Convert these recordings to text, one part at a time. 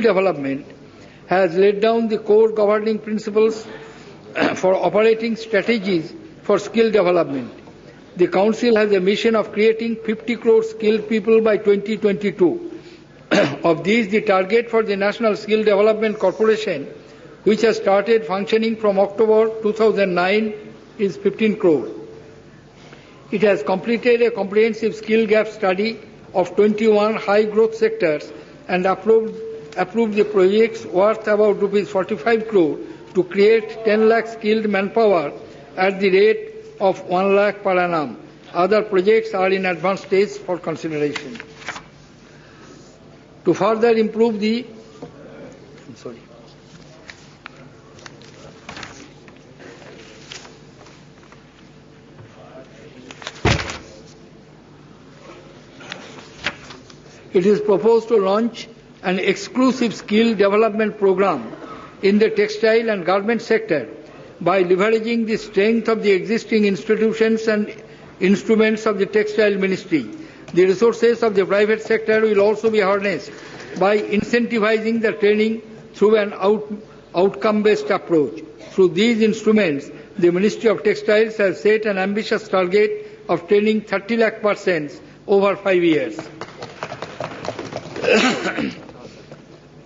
development has laid down the core governing principles for operating strategies for skill development. The Council has a mission of creating 50 crore skilled people by 2022. Of these, the target for the National Skill Development Corporation, which has started functioning from October 2009, is 15 crore. It has completed a comprehensive skill gap study of 21 high-growth sectors and approved the projects worth about rupees 45 crore to create 10 lakh skilled manpower at the rate of 1 lakh per annum. Other projects are in advanced stage for consideration. To further improve the It is proposed to launch an exclusive skill development program in the textile and garment sector by leveraging the strength of the existing institutions and instruments of the Textile Ministry. The resources of the private sector will also be harnessed by incentivizing the training through an outcome-based approach. Through these instruments, the Ministry of Textiles has set an ambitious target of training 30 lakh persons over 5 years.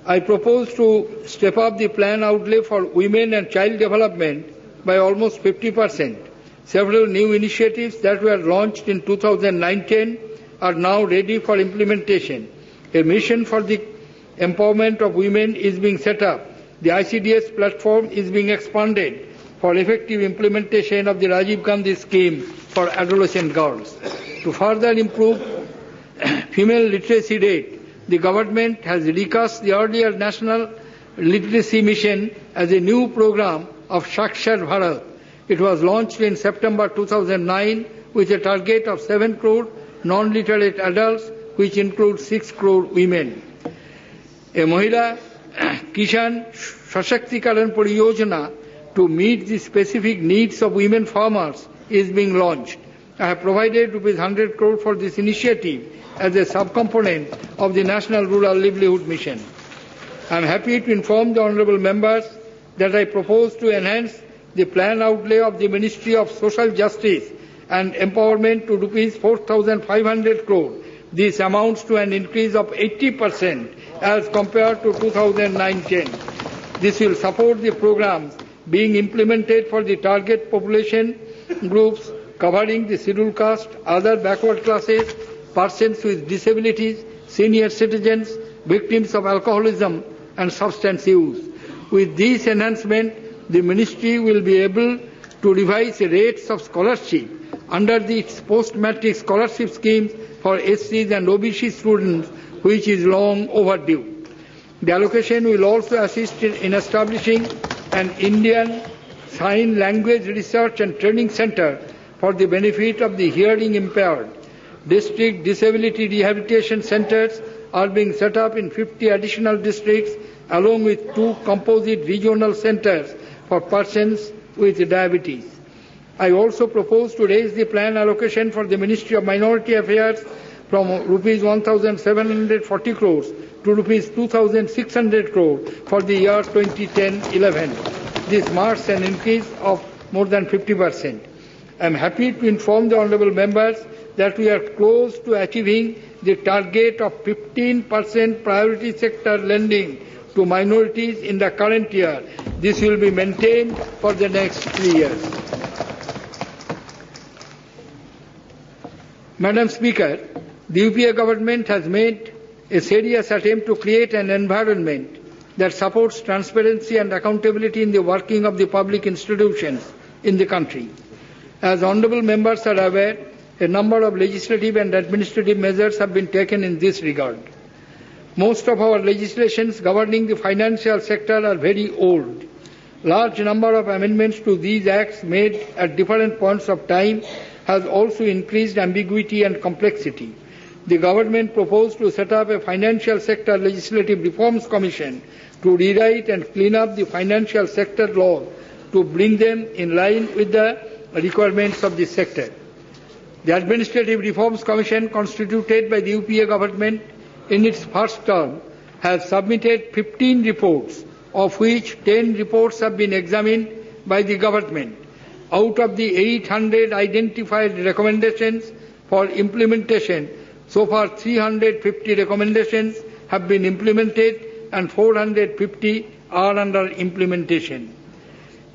I propose to step up the plan outlay for women and child development by almost 50%. Several new initiatives that were launched in 2019 are now ready for implementation. A mission for the empowerment of women is being set up. The ICDS platform is being expanded for effective implementation of the Rajiv Gandhi scheme for adolescent girls. To further improve female literacy rate, the government has recast the earlier National Literacy Mission as a new program of Sakshar Bharat. It was launched in September 2009 with a target of 7 crore non-literate adults, which includes 6 crore women. A Mahila Kishan Sashaktikaran Pariyojana to meet the specific needs of women farmers is being launched. I have provided rupees 100 crore for this initiative as a subcomponent of the National Rural Livelihood Mission. I am happy to inform the honourable members that I propose to enhance the plan outlay of the Ministry of Social Justice and Empowerment to rupees 4,500 crore. This amounts to an increase of 80% as compared to 2019. This will support the programs being implemented for the target population groups covering the scheduled caste, other backward classes, persons with disabilities, senior citizens, victims of alcoholism and substance use. With this enhancement, the Ministry will be able to revise the rates of scholarship under its post-matric scholarship schemes for SCs and OBC students, which is long overdue. The allocation will also assist in establishing an Indian Sign Language Research and Training Center for the benefit of the hearing impaired. District disability rehabilitation centers are being set up in 50 additional districts, along with 2 composite regional centers for persons with diabetes. I also propose to raise the plan allocation for the Ministry of Minority Affairs from rupees 1,740 crores to rupees 2,600 crore for the year 2010-11. This marks an increase of more than 50%. I am happy to inform the honourable members that we are close to achieving the target of 15% priority sector lending to minorities in the current year. This will be maintained for the next 3 years. Madam Speaker, the UPA government has made a serious attempt to create an environment that supports transparency and accountability in the working of the public institutions in the country. As honourable members are aware, a number of legislative and administrative measures have been taken in this regard. Most of our legislations governing the financial sector are very old. Large number of amendments to these acts made at different points of time has also increased ambiguity and complexity. The government proposed to set up a Financial Sector Legislative Reforms Commission to rewrite and clean up the financial sector laws to bring them in line with the requirements of this sector. The Administrative Reforms Commission constituted by the UPA government in its first term has submitted 15 reports, of which 10 reports have been examined by the government. Out of the 800 identified recommendations for implementation, so far 350 recommendations have been implemented and 450 are under implementation.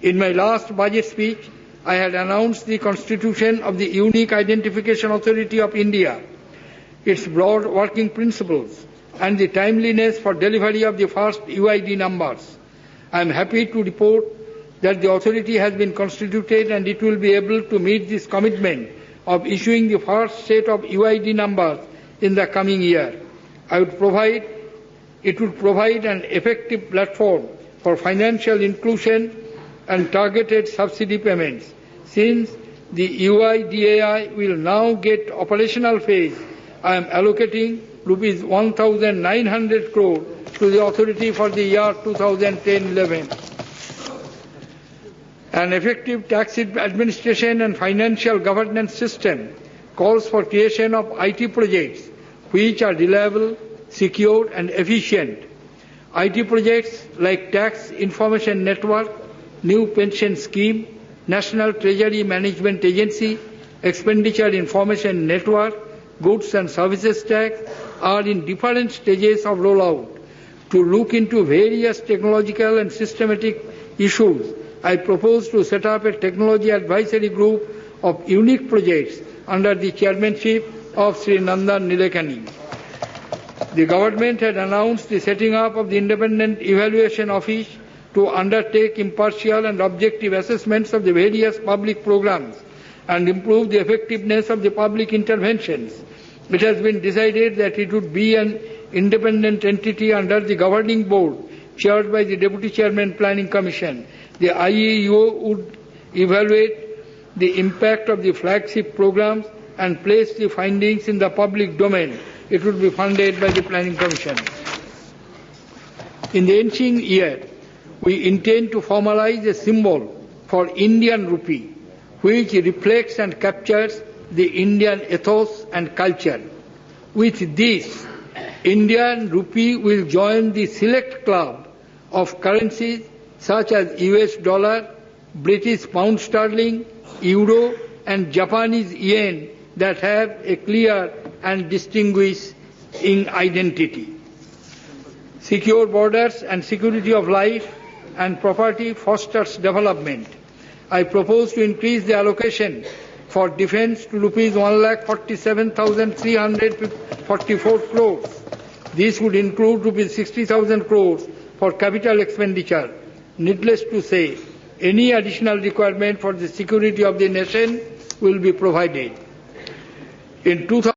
In my last budget speech, I had announced the constitution of the Unique Identification Authority of India, its broad working principles, and the timeliness for delivery of the first UID numbers. I am happy to report that the authority has been constituted and it will be able to meet this commitment of issuing the first set of UID numbers in the coming year. It would provide an effective platform for financial inclusion and targeted subsidy payments. Since the UIDAI will now get operational phase, I am allocating rupees 1,900 crore to the authority for the year 2010-11. An effective tax administration and financial governance system calls for creation of IT projects which are reliable, secure and efficient. IT projects like Tax Information Network, New Pension Scheme, National Treasury Management Agency, Expenditure Information Network, Goods and Services Tax are in different stages of rollout. To look into various technological and systematic issues, I propose to set up a technology advisory group of unique projects under the chairmanship of Sri Nandan Nilekani. The government had announced the setting up of the Independent Evaluation Office to undertake impartial and objective assessments of the various public programs and improve the effectiveness of the public interventions. It has been decided that it would be an independent entity under the governing board chaired by the Deputy Chairman Planning Commission. The IEO would evaluate the impact of the flagship programs and place the findings in the public domain. It would be funded by the Planning Commission. In the ensuing year, we intend to formalize a symbol for Indian rupee, which reflects and captures the Indian ethos and culture. With this, Indian rupee will join the select club of currencies such as US dollar, British pound sterling, euro and Japanese yen that have a clear and distinguishing identity. Secure borders and security of life and property fosters development. I propose to increase the allocation for defence to rupees 1,47,344 crores. This would include rupees 60,000 crores for capital expenditure. Needless to say, any additional requirement for the security of the nation will be provided. In